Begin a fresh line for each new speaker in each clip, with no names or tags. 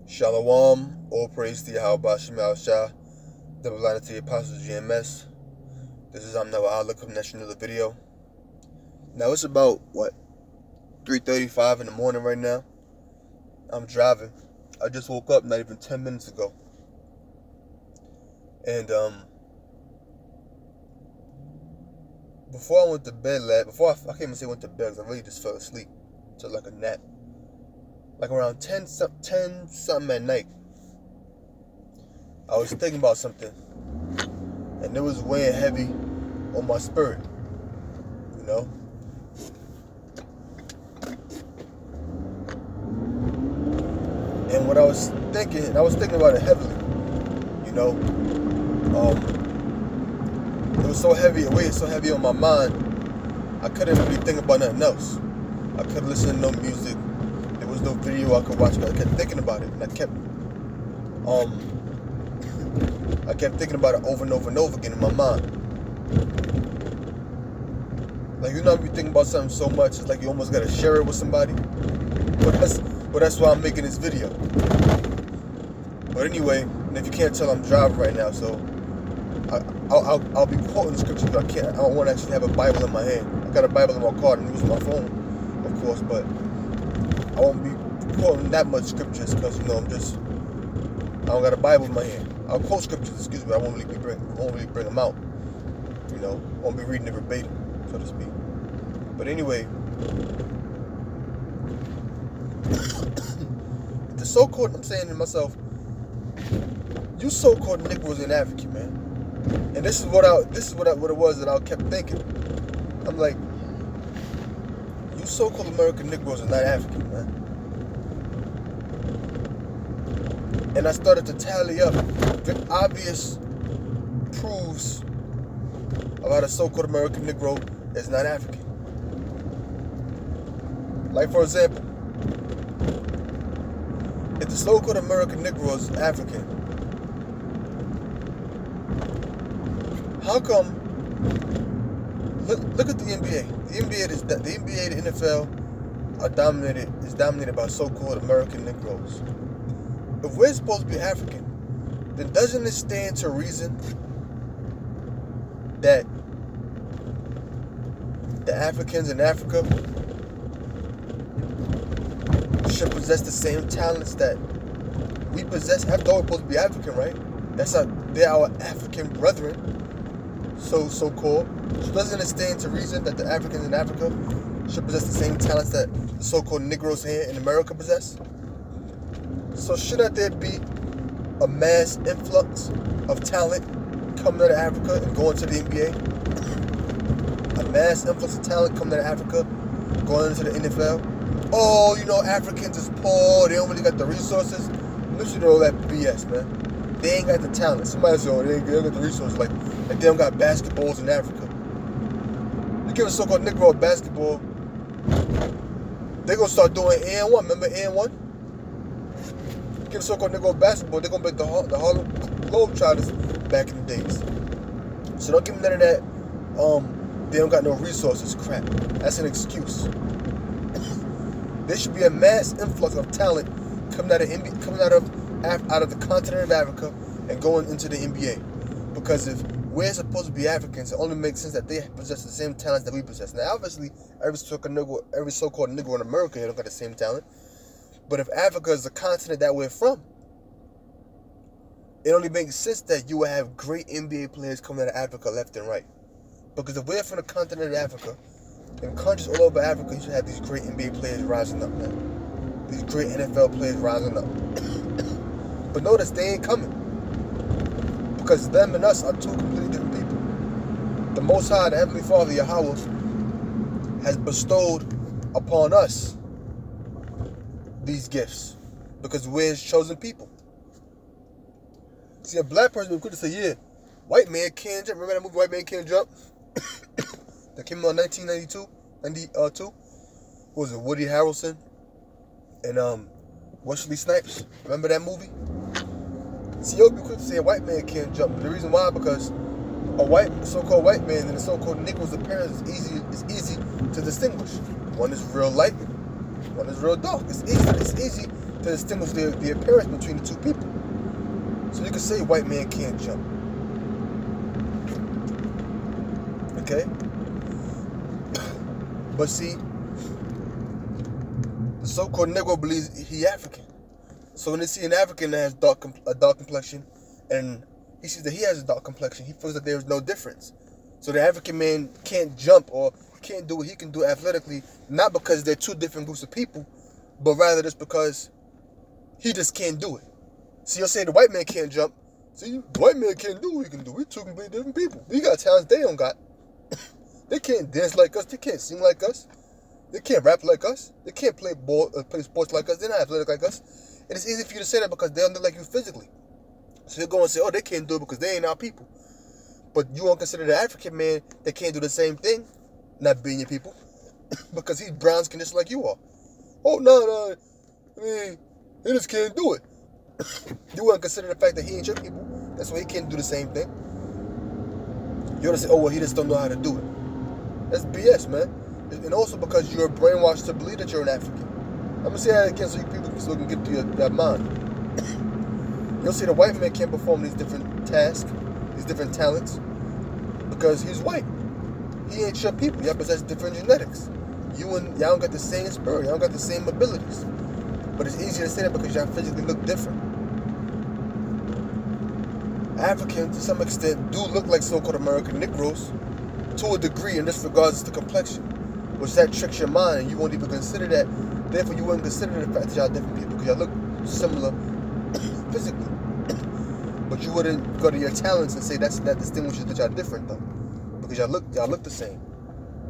Shalom, all praise to Yahweh Shema Shah, double honor to the Apostles GMS. This is Noah Allah coming at you another video. Now it's about, 3:35 in the morning right now. I'm driving. I just woke up not even 10 minutes ago. And, before I went to bed, I can't even say went to bed because I really just fell asleep. Took like a nap. Like around 10 something at night, I was thinking about something, and it was weighing heavy on my spirit, you know. And what I was thinking about it heavily, you know. It was so heavy, it weighed so heavy on my mind, I couldn't really think about nothing else. I couldn't listen to no music. There was no video I could watch, but I kept thinking about it, and I kept thinking about it over and over and over again in my mind. Like, you know, if you think about something so much, it's like you almost gotta share it with somebody. But that's why I'm making this video. But anyway, and if you can't tell, I'm driving right now, so I'll be quoting scriptures, but I don't want to actually have a Bible in my hand. I got a Bible in my car and use my phone, of course, but I won't be quoting that much scriptures because, you know, I don't got a Bible in my hand. I'll quote scriptures, but I won't really bring them out. You know, won't be reading it verbatim, so to speak. But anyway, the so-called, I'm saying to myself, you so-called Negroes ain't African, man. And this is what it was that I kept thinking. I'm like, you so-called American Negroes are not African, man. And I started to tally up the obvious proofs about a so-called American Negro is not African. Like, for example, if the so-called American Negro is African, how come? Look at the NBA. The NBA, the NFL is dominated by so-called American Negroes. If we're supposed to be African, then doesn't it stand to reason that the Africans in Africa should possess the same talents that we possess? After all, we're supposed to be African, right? They're our African brethren, so-called. So doesn't it stand to reason that the Africans in Africa should possess the same talents that the so-called Negroes here in America possess? So shouldn't there be a mass influx of talent coming out of Africa and going to the NBA? A mass influx of talent coming out of Africa, going into the NFL? Oh, you know, Africans is poor, they don't really got the resources. Listen to all that BS, man. They ain't got the talent. Somebody said, oh, they don't got the resources. Like they don't got basketballs in Africa. You give a so-called Negro a basketball, they gonna start doing AN1. Remember AN1? Give a so-called Negro basketball, they're gonna make the Harlem Globetrotters back in the days. So don't give them none of that. They don't got no resources crap. That's an excuse. There should be a mass influx of talent coming out of the continent of Africa and going into the NBA. Because if we're supposed to be Africans, it only makes sense that they possess the same talents that we possess. Now, obviously, every so-called Negro in America don't got the same talent. But if Africa is the continent that we're from, it only makes sense that you would have great NBA players coming out of Africa left and right. Because if we're from the continent of Africa, in countries all over Africa, you should have these great NBA players rising up, man. These great NFL players rising up. But notice they ain't coming. Because them and us are two completely different people. The Most High, the Heavenly Father, Yahweh, has bestowed upon us these gifts. Because we're his chosen people. See, a black person would quick to say, yeah, white man can't jump. Remember that movie, White Man Can't Jump? That came out in 1992? What was it, Woody Harrelson and Wesley Snipes? Remember that movie? See, you'll be quick to say a white man can't jump. But the reason why, because a so-called white man and a so-called Negro's appearance is easy to distinguish. One is real light, one is real dark. It's easy to distinguish the appearance between the two people. So you can say white man can't jump. Okay? But see, the so-called Negro believes he African. So when they see an African that has a dark complexion, and he sees that he has a dark complexion, he feels that there is no difference. So the African man can't jump or can't do what he can do athletically, not because they're two different groups of people, but rather just because he just can't do it. So you'll say the white man can't jump. See, the white man can't do what he can do. We're two completely different people. We got talents they don't got. They can't dance like us. They can't sing like us. They can't rap like us. They can't play sports like us. They're not athletic like us. And it's easy for you to say that because they don't look like you physically. So you're going to say, oh, they can't do it because they ain't our people. But you won't consider the African man that can't do the same thing not being your people because he's brown skin just like you are. Oh, no. I mean, he just can't do it. You wouldn't consider the fact that he ain't your people. That's why he can't do the same thing. You're going to say, oh, well, he just don't know how to do it. That's BS, man. And also because you're brainwashed to believe that you're an African. I'm going to say that again so you people can get to your mind. You'll see the white man can't perform these different tasks, these different talents, because he's white. He ain't your people. Y'all possess different genetics. Y'all don't got the same spirit. Y'all don't got the same abilities. But it's easier to say that because y'all physically look different. Africans, to some extent, do look like so-called American Negroes to a degree in this regards to complexion, which that tricks your mind and you won't even consider that. Therefore, you wouldn't consider the fact that y'all different people because y'all look similar physically. But you wouldn't go to your talents and say that distinguishes that y'all different though, because y'all look the same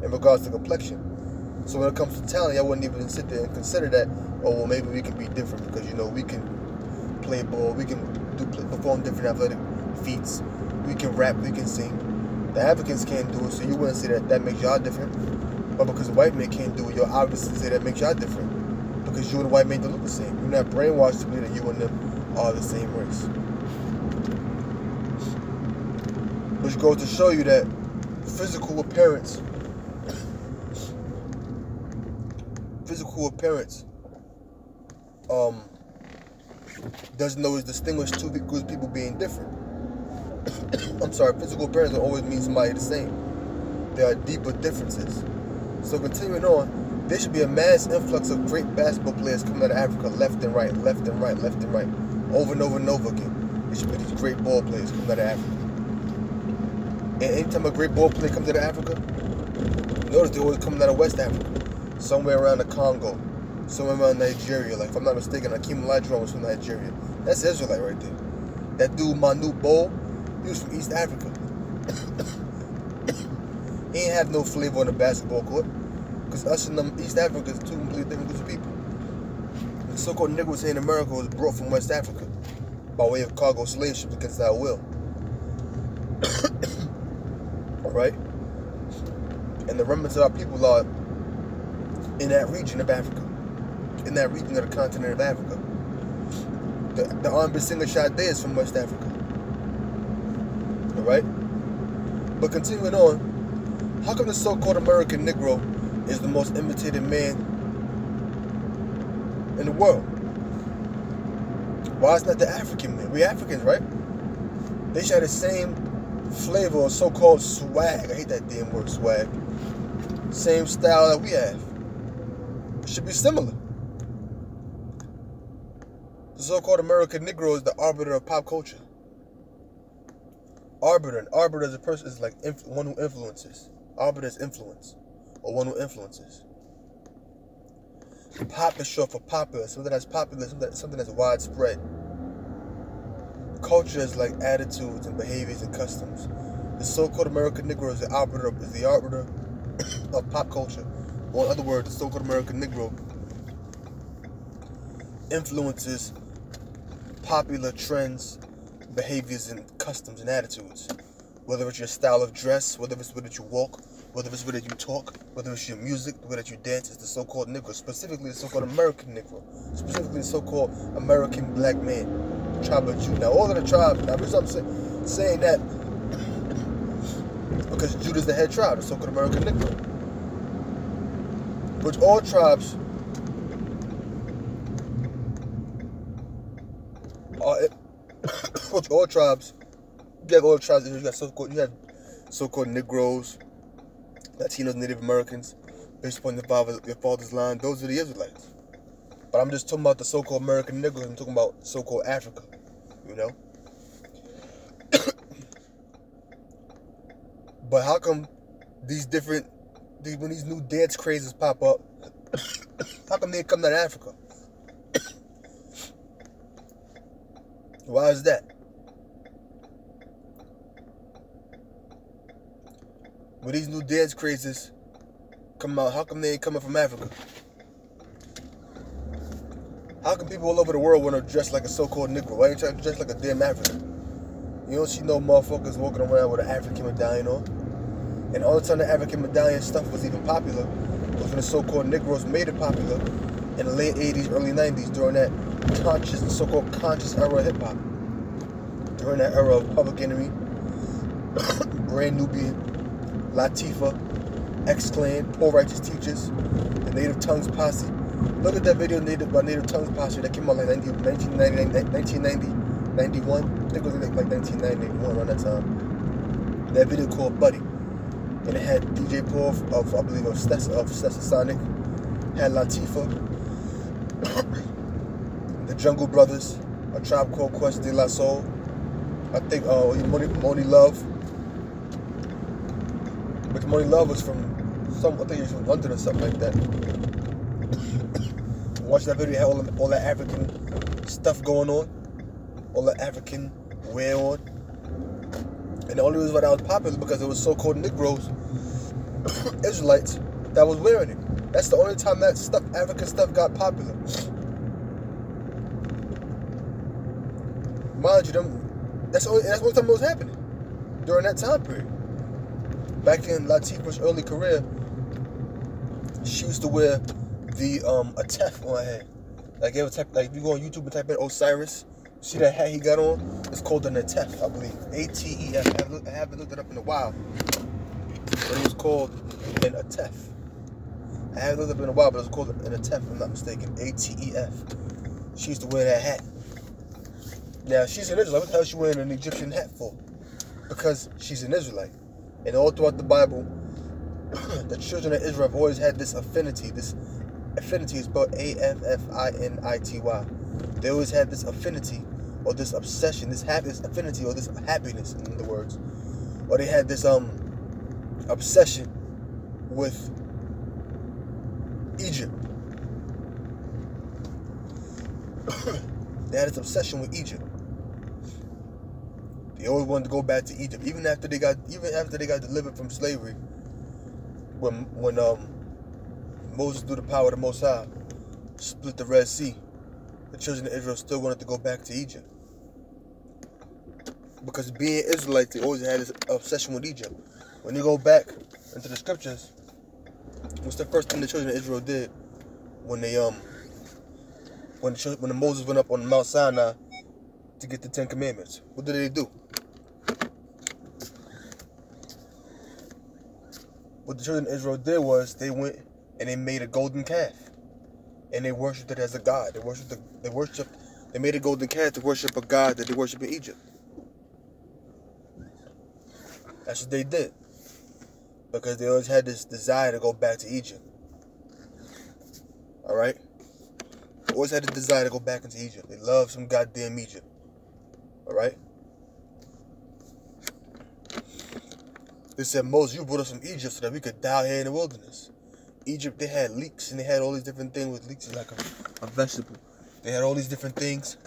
in regards to complexion. So when it comes to talent, y'all wouldn't even sit there and consider that. Oh well, maybe we can be different because we can play ball, we can perform different athletic feats, we can rap, we can sing. The Africans can't do it, so you wouldn't say that makes y'all different. But because the white man can't do it, you'll obviously say that makes y'all different because you and the white man don't look the same. You're not brainwashed to believe that you and them are the same race. Which goes to show you that physical appearance doesn't always distinguish two groups of people being different. I'm sorry, physical appearance don't always mean somebody the same. There are deeper differences. So continuing on, there should be a mass influx of great basketball players coming out of Africa left and right, left and right, left and right, over and over and over again. There should be these great ball players coming out of Africa. And anytime a great ball player comes out of Africa, notice they're always coming out of West Africa, somewhere around the Congo, somewhere around Nigeria. Like if I'm not mistaken, Akeem Olajuwon was from Nigeria. That's Israelite right there. That dude Manute Bol, he was from East Africa. He ain't had no flavor on the basketball court, because us and them East Africa is two completely different groups of people. The so-called Negroes here in America was brought from West Africa by way of cargo slave ships against our will. Right? And the remnants of our people are in that region of Africa, in that region of the continent of Africa. The R&B singer Sade is from West Africa. Alright? But continuing on, how come the so-called American Negro is the most imitated man in the world? Why is not the African man? We Africans, right? They share the same flavor or so-called swag. I hate that damn word, swag. Same style that we have. It should be similar. The so-called American Negro is the arbiter of pop culture. Arbiter. An arbiter as a person is like one who influences. Arbiter is influence, or one who influences. Pop is short for popular, something that's popular, something that's widespread. Culture is like attitudes and behaviors and customs. The so-called American Negro is the arbiter of pop culture. Or in other words, the so-called American Negro influences popular trends, behaviors, and customs and attitudes. Whether it's your style of dress, whether it's the way that you walk, whether it's the way that you talk, whether it's your music, the way that you dance, it's the so-called Negro, specifically the so-called American Negro, specifically the so-called American black man, tribe of Judah. Now, all of the tribes, now, the reason I'm saying that, because Judah's the head tribe, the so-called American Negro. Which all tribes all tribes. You have all tribes. You have so-called Negroes, Latinos, Native Americans, based upon your father's line. Those are the Israelites. But I'm just talking about the so-called American Negroes. I'm talking about so-called Africa. You know. But how come when these new dance crazes pop up, how come they come out of Africa? Why is that? When these new dance crazes come out, how come they ain't coming from Africa? How come people all over the world want to dress like a so-called Negro? Why ain't you trying to dress like a damn African? You don't see no motherfuckers walking around with an African medallion on. And all the time the African medallion stuff was even popular was when the so-called Negroes made it popular in the late 80s, early 90s during that so-called conscious era of hip-hop. During that era of Public Enemy, Brand Nubian, Latifah, X-Clan, Poor Righteous Teachers, the Native Tongues Posse. Look at that video by Native Tongues Posse that came out like 1990, 91. I think it was like 1991 around that time. That video called Buddy. And it had DJ Paul of Stetsasonic, had Latifah, the Jungle Brothers, A Tribe Called Quest de la Soul, I think Money Love. But Money Love was from I think he was from London or something like that. Watch that video, it had all that African stuff going on, all that African wear on. And the only reason why that was popular is because it was so-called Negroes, Israelites, that was wearing it. That's the only time that African stuff got popular. Mind you, that's the only time it was happening, during that time period. Back in Latifah's early career, she used to wear the a tef on her head. Like if you go on YouTube and type in Osiris, see that hat he got on? It's called an Atef, I believe. A-T-E-F. I haven't looked it up in a while. But it was called an Atef. I haven't looked it up in a while, but it was called an Atef, if I'm not mistaken. A-T-E-F. She used to wear that hat. Now, she's an Israelite. What the hell is she wearing an Egyptian hat for? Because she's an Israelite. And all throughout the Bible, the children of Israel have always had this affinity. This affinity is spelled A-F-F-I-N-I-T-Y. They always had this affinity or this obsession, this affinity or this happiness, in other words. Or they had this obsession with Egypt. They had this obsession with Egypt. They always wanted to go back to Egypt, even after they got delivered from slavery. When Moses, through the power of the Most High, split the Red Sea, the children of Israel still wanted to go back to Egypt. Because being Israelites, they always had this obsession with Egypt. When you go back into the scriptures, what's the first thing the children of Israel did when Moses went up on Mount Sinai to get the Ten Commandments? What did they do? What the children of Israel did was they went and they made a golden calf, and they worshipped it as a god. They made a golden calf to worship a god that they worship in Egypt. That's what they did, because they always had this desire to go back to Egypt. All right, they always had the desire to go back into Egypt. They loved some goddamn Egypt. All right. They said, Moses, you brought us from Egypt so that we could die here in the wilderness. Egypt, they had leeks, and they had all these different things. With leeks is like a vegetable. They had all these different things.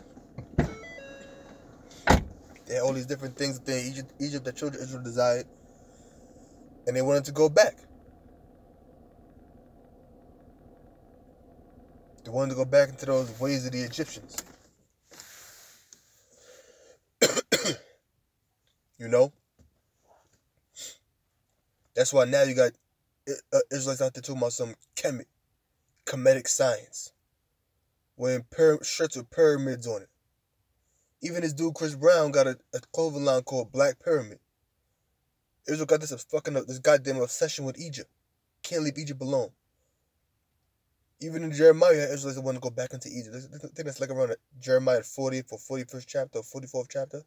They had all these different things that in Egypt that children of Israel desired. And they wanted to go back. They wanted to go back into those ways of the Egyptians. You know? That's why now you got Israelites out there talking about some Kemetic science, wearing shirts with pyramids on it. Even this dude Chris Brown got a clothing line called Black Pyramid. Israel got this goddamn obsession with Egypt. Can't leave Egypt alone. Even in Jeremiah, Israelites want to go back into Egypt. I think that's like around Jeremiah 40th or 41st chapter or 44th chapter.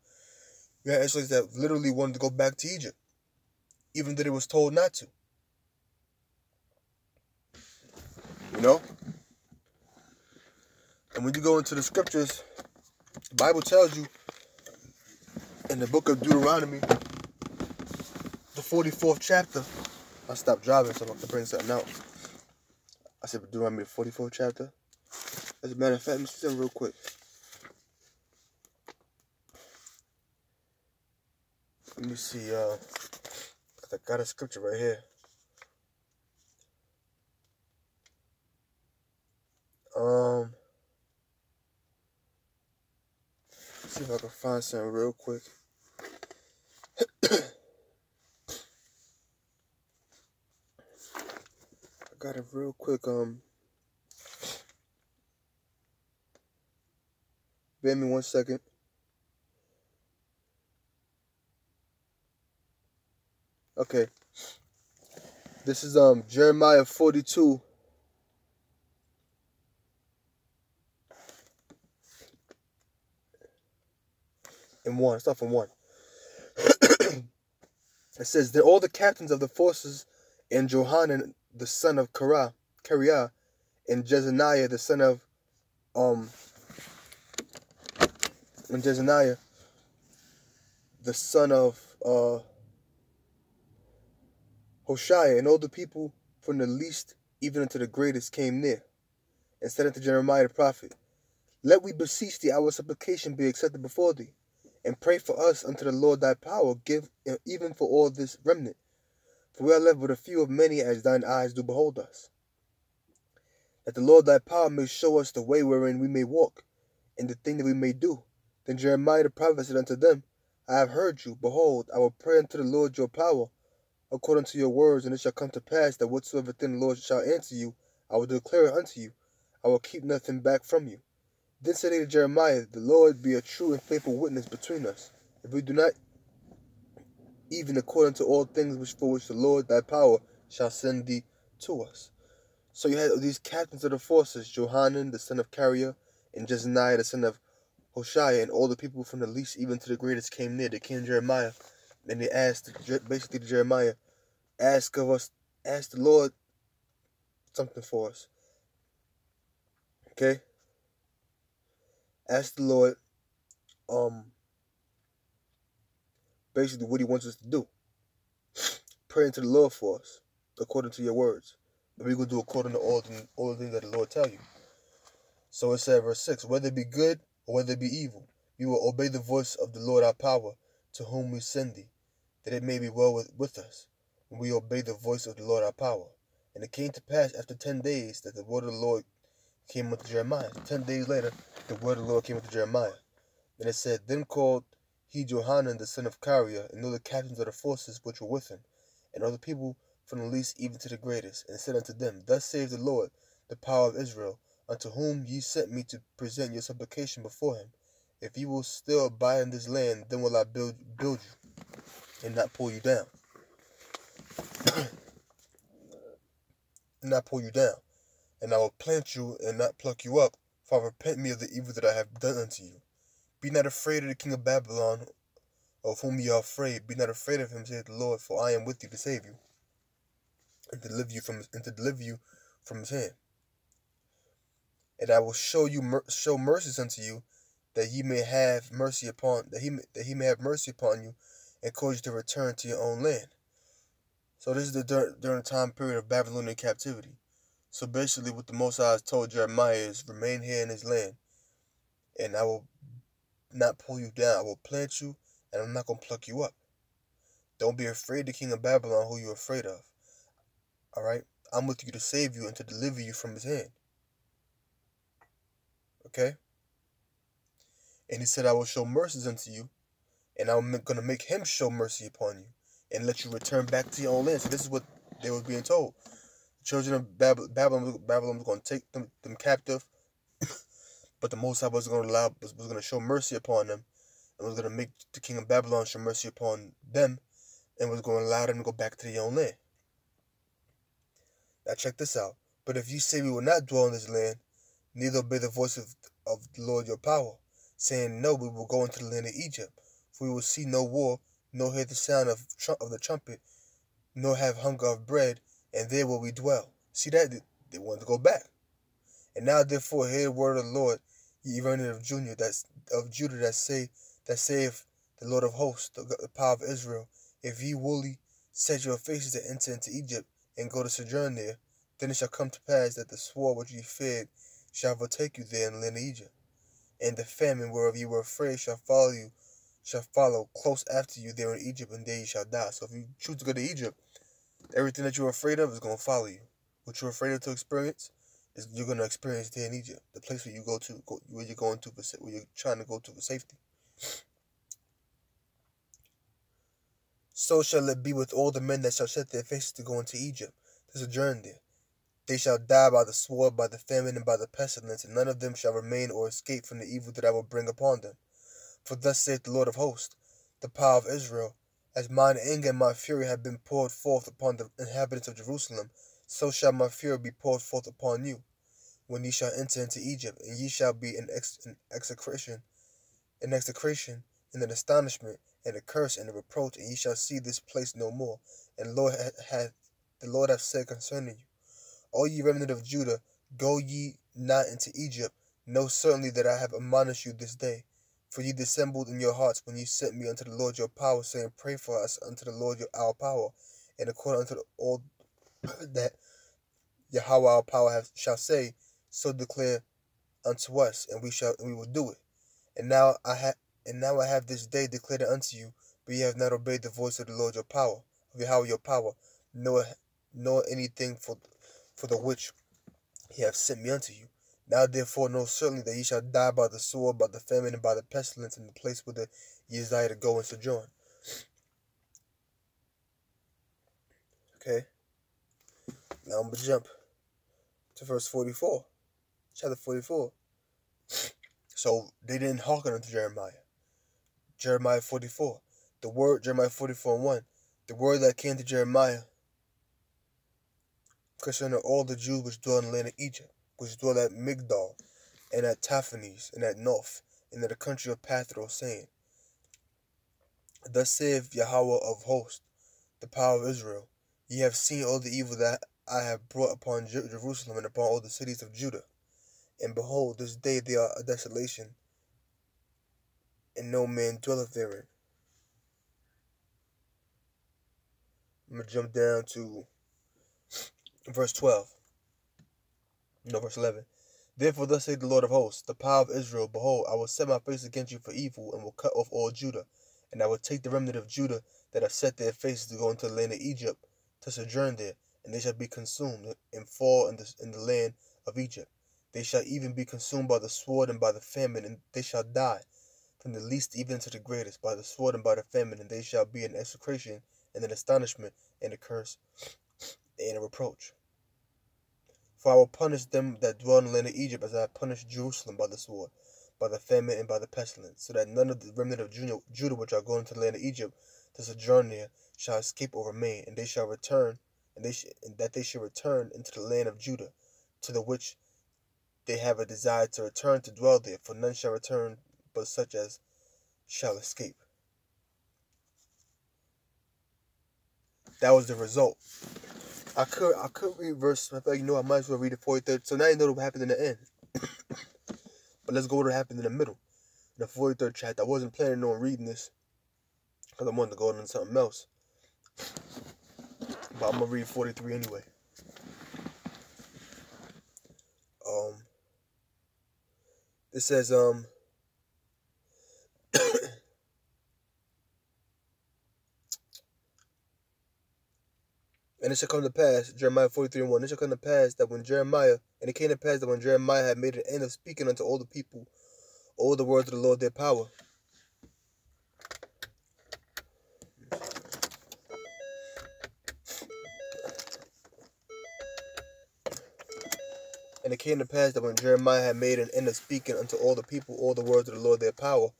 You had Israelites that literally wanted to go back to Egypt, even though they was told not to. You know? And when you go into the scriptures, the Bible tells you in the book of Deuteronomy, the 44th chapter. I stopped driving, so I'm going to bring something out. I said Deuteronomy, the 44th chapter. As a matter of fact, let me see something real quick. Let me see, I got a scripture right here. See if I can find something real quick. I got it real quick. Bear me 1 second. Okay. This is Jeremiah 42. And 1. Start from 1. It says that all the captains of the forces and Johanan the son of Kareah and Jezaniah the son of the son of Hoshea, and all the people from the least even unto the greatest came near, and said unto Jeremiah the prophet, Let we beseech thee, our supplication be accepted before thee, and pray for us unto the Lord thy power, give even for all this remnant. For we are left but a few of many as thine eyes do behold us. That the Lord thy power may show us the way wherein we may walk, and the thing that we may do. Then Jeremiah the prophet said unto them, I have heard you. Behold, I will pray unto the Lord your power, according to your words, and it shall come to pass that whatsoever thing the Lord shall answer you, I will declare it unto you. I will keep nothing back from you. Then said they to Jeremiah, The Lord be a true and faithful witness between us, if we do not even according to all things for which the Lord thy power shall send thee to us. So you had these captains of the forces, Johanan the son of Kareah, and Jezaniah the son of Hoshea, and all the people from the least even to the greatest came near. They came to Jeremiah, and they asked, basically to Jeremiah, ask the Lord something for us. Okay? Ask the Lord, basically what he wants us to do. Pray unto the Lord for us, according to your words. But we're going to do according to all the things that the Lord tell you. So it said, verse 6, Whether it be good or whether it be evil, we will obey the voice of the Lord our power, to whom we send thee, that it may be well with us, when we obey the voice of the Lord our power. And it came to pass after 10 days that the word of the Lord came unto Jeremiah. 10 days later, the word of the Lord came unto Jeremiah. And it said, Then called he Johanan the son of Kareah, and all the captains of the forces which were with him, and all the people from the least even to the greatest, and said unto them, Thus saith the Lord, the power of Israel, unto whom ye sent me to present your supplication before him. If ye will still abide in this land, then will I build you, and not pull you down. And not pull you down. And I will plant you, and not pluck you up, for I repent me of the evil that I have done unto you. Be not afraid of the king of Babylon, of whom ye are afraid. Be not afraid of him, saith the Lord, for I am with you to save you, and to deliver you from his hand. And I will show mercies unto you, that he may have mercy upon you, and cause you to return to your own land. So this is during the time period of Babylonian captivity. So basically, what the Most High has told Jeremiah is, remain here in his land, and I will not pull you down. I will plant you, and I'm not going to pluck you up. Don't be afraid of the king of Babylon, who you're afraid of. All right? I'm with you to save you and to deliver you from his hand. Okay? And he said, I will show mercies unto you, and I'm going to make him show mercy upon you, and let you return back to your own land. So this is what they were being told. The children of Babylon was going to take them captive, but the Most High was going to show mercy upon them, and was going to make the king of Babylon show mercy upon them, and was going to allow them to go back to their own land. Now check this out. But if you say we will not dwell in this land, neither obey the voice of the Lord your power, saying, no, we will go into the land of Egypt, for we will see no war, nor hear the sound of the trumpet, nor have hunger of bread, and there will we dwell. See that? They wanted to go back. And now therefore hear the word of the Lord, ye remnant of Judah, that saith the Lord of hosts, the power of Israel, if ye wholly set your faces to enter into Egypt, and go to sojourn there, then it shall come to pass that the sword which ye feared shall overtake you there in the land of Egypt, and the famine whereof ye were afraid shall follow close after you there in Egypt, and there ye shall die. So if you choose to go to Egypt, everything that you're afraid of is going to follow you. What you're afraid of to experience, you're going to experience there in Egypt, the place where you where you're going to, where you're trying to go to for safety. So shall it be with all the men that shall set their faces to go into Egypt, to sojourn there. They shall die by the sword, by the famine, and by the pestilence, and none of them shall remain or escape from the evil that I will bring upon them. For thus saith the Lord of hosts, the power of Israel, as mine anger and my fury have been poured forth upon the inhabitants of Jerusalem, so shall my fury be poured forth upon you, when ye shall enter into Egypt, and ye shall be in execration, and an astonishment, and a curse, and a reproach, and ye shall see this place no more. And the Lord hath said concerning you, O ye remnant of Judah, go ye not into Egypt, know certainly that I have admonished you this day. For ye dissembled in your hearts when ye sent me unto the Lord your power, saying, pray for us unto the Lord our power, and according unto all that Yahweh our power shall say, so declare unto us, and we will do it. And now I have this day declared it unto you, but ye have not obeyed the voice of the Lord your power, of Yahweh your power, nor anything for the which he hath sent me unto you. Now therefore know certainly that ye shall die by the sword, by the famine, and by the pestilence in the place whither ye desire to go and sojourn. Okay. Now I'm going to jump to verse 44. Chapter 44. So they didn't hearken unto Jeremiah. Jeremiah 44. Jeremiah 44:1. The word that came to Jeremiah concerning all the Jews which dwell in the land of Egypt, which dwell at Migdol, and at Taphanes, and at Noph, and in the country of Pathros, saying, thus saith Yahweh of hosts, the power of Israel, ye have seen all the evil that I have brought upon Jerusalem and upon all the cities of Judah. And behold, this day they are a desolation, and no man dwelleth therein. I'm going to jump down to verse 12. No, verse 11. Therefore thus saith the Lord of hosts, the power of Israel, behold, I will set my face against you for evil, and will cut off all Judah. And I will take the remnant of Judah that have set their faces to go into the land of Egypt, to sojourn there, and they shall be consumed, and fall in the land of Egypt. They shall even be consumed by the sword and by the famine, and they shall die, from the least even to the greatest, by the sword and by the famine, and they shall be in execration, and an astonishment, and a curse, and a reproach. For I will punish them that dwell in the land of Egypt, as I have punished Jerusalem by the sword, by the famine, and by the pestilence, so that none of the remnant of Judah which are going to the land of Egypt to sojourn there shall escape or remain, and they shall return, and that they should return into the land of Judah, to the which they have a desire to return to dwell there, for none shall return but such as shall escape. That was the result. I could read verse. I thought, I might as well read the 43rd. So now you know what happened in the end. But let's go to what happened in the middle. In the 43rd chapter. I wasn't planning on reading this because I wanted to go into something else. But I'm gonna read 43 anyway. It says and it shall come to pass, Jeremiah 43:1, it shall come to pass that when Jeremiah had made an end of speaking unto all the people, all the words of the Lord their power. And it came to pass that when Jeremiah had made an end of speaking unto all the people, all the words of the Lord their power,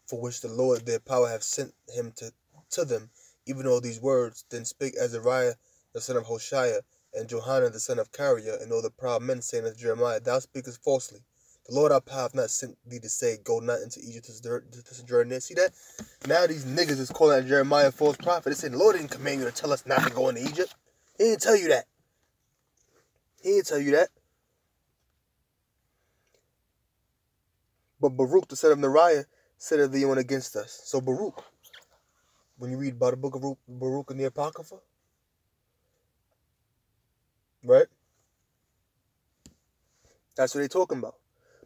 for which the Lord their power hath sent him to them, even all these words, then spake Azariah the son of Hoshea, and Johanan the son of Kareah, and all the proud men, saying unto Jeremiah, Thou speakest falsely. The Lord our power hath not sent thee to say, Go not into Egypt to sojourn there. See that? Now these niggas is calling out Jeremiah a false prophet. They saying, the Lord didn't command you to tell us not to go into Egypt. He didn't tell you that. He didn't tell you that. But Baruch, the son of Neriah, said of thee on against us. So Baruch, when you read about the book of Baruch in the Apocrypha, right? That's what they're talking about.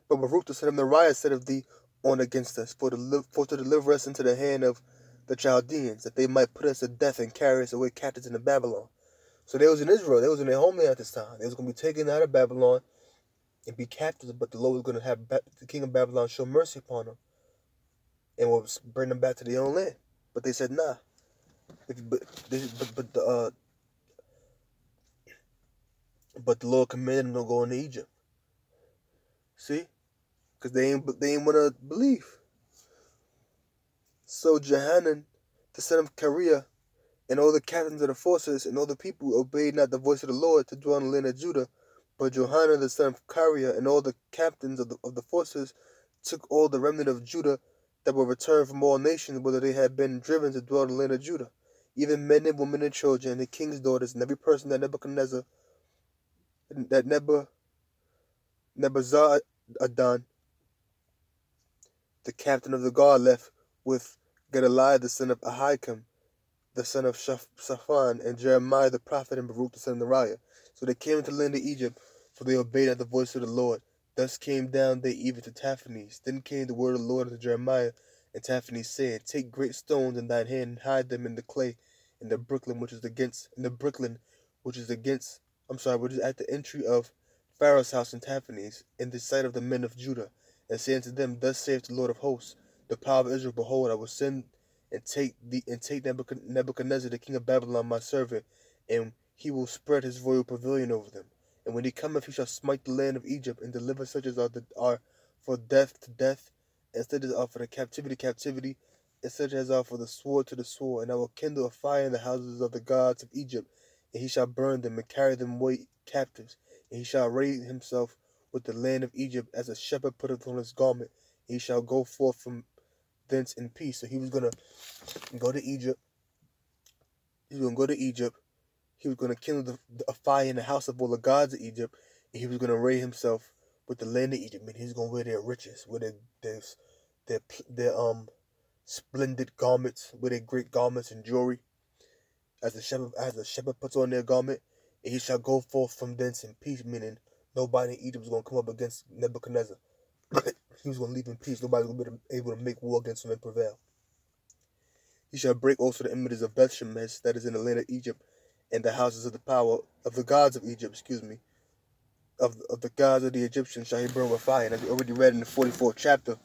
But Baruch, the son of Neriah, said of thee on against us, for to deliver us into the hand of the Chaldeans, that they might put us to death and carry us away captives into Babylon. So they was in Israel. They was in their homeland at this time. They was going to be taken out of Babylon and be captives, but the Lord was going to have the king of Babylon show mercy upon them and will bring them back to their own land. But they said, nah. But the Lord commanded them to go into Egypt. See? Because they ain't want to believe. So Johanan, the son of Kareah, and all the captains of the forces, and all the people obeyed not the voice of the Lord to dwell in the land of Judah. But Johanan, the son of Kareah, and all the captains of the forces took all the remnant of Judah that were returned from all nations, whether they had been driven to dwell in the land of Judah, even men and women and children, and the king's daughters, and every person that Nebuzaradan, the captain of the guard, left with Gedaliah, the son of Ahikam, the son of Shaphan, and Jeremiah the prophet, and Baruch the son of Neriah. So they came into the land of Egypt, for they obeyed not the voice of the Lord. Thus came down they even to Taphanes. Then came the word of the Lord unto Jeremiah and Taphanes, saying, Take great stones in thine hand, and hide them in the clay, which is at the entry of Pharaoh's house in Taphanes, in the sight of the men of Judah, and say unto them, Thus saith the Lord of hosts, the power of Israel, Behold, I will send and take Nebuchadnezzar, the king of Babylon, my servant, and he will spread his royal pavilion over them. And when he cometh, he shall smite the land of Egypt, and deliver such as are for death to death, and such as are for the captivity to captivity, and such as are for the sword to the sword. And I will kindle a fire in the houses of the gods of Egypt, and he shall burn them, and carry them away captives. And he shall array himself with the land of Egypt, as a shepherd putteth on his garment. And he shall go forth from thence in peace. So he was going to go to Egypt. He was going to go to Egypt. He was going to kindle a fire in the house of all the gods of Egypt, and he was going to array himself with the land of Egypt. And he's going to wear their riches, wear their splendid garments, wear their great garments and jewelry, as the shepherd puts on their garment. And he shall go forth from thence in peace, meaning nobody in Egypt was going to come up against Nebuchadnezzar. He was going to leave in peace. Nobody was going to be able to make war against him and prevail. He shall break also the images of Beth-Shemesh that is in the land of Egypt, and the houses of the power of the gods of Egypt, of the gods of the Egyptians shall he burn with fire. And as we already read in the 44th chapter,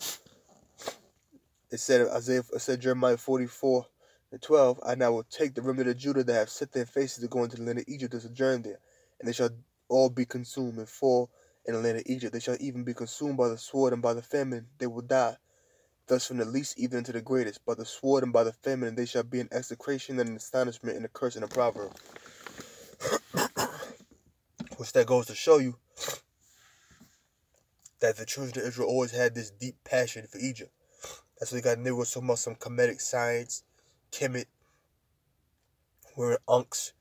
it said Jeremiah 44:12, I now will take the remnant of Judah that have set their faces to go into the land of Egypt to sojourn there, and they shall all be consumed and fall in the land of Egypt. They shall even be consumed by the sword and by the famine. They will die. Thus from the least even to the greatest, by the sword and by the famine, and they shall be an execration and an astonishment and a curse and a proverb. Which that goes to show you that the children of Israel always had this deep passion for Egypt. That's why you got niggas talking about some comedic science, Kemet, wearing unks,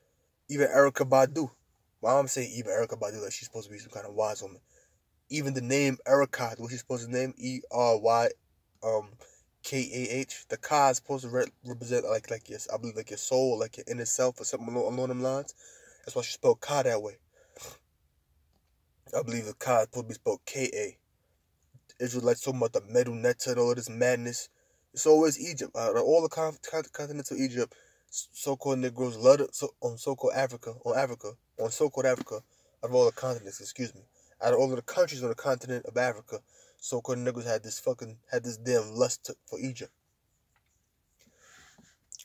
even Erykah Badu. Well, I'm saying even Erykah Badu, like she's supposed to be some kind of wise woman. Even the name Erykah, what she's supposed to name, K-A-H. The Ka is supposed to represent like your, I believe, like your soul, like your inner self, or something along them lines. That's why she spelled Ka that way. I believe the Ka is supposed to be spelled K-A. Israelites talking about the Medu Netta and all of this madness. It's always Egypt. All the continents of Egypt, so-called Negroes love it. On so-called Africa, out of all the continents, out of all of the countries on the continent of Africa, so-called Negroes had this damn lust for Egypt.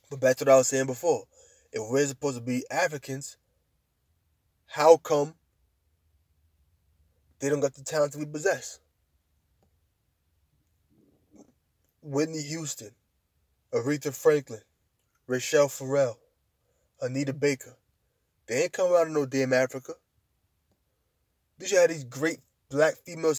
But back to what I was saying before, if we're supposed to be Africans, how come they don't got the talent we possess? Whitney Houston, Aretha Franklin, Rachelle Farrell, Anita Baker, They ain't come out of no damn Africa. These you had these great black female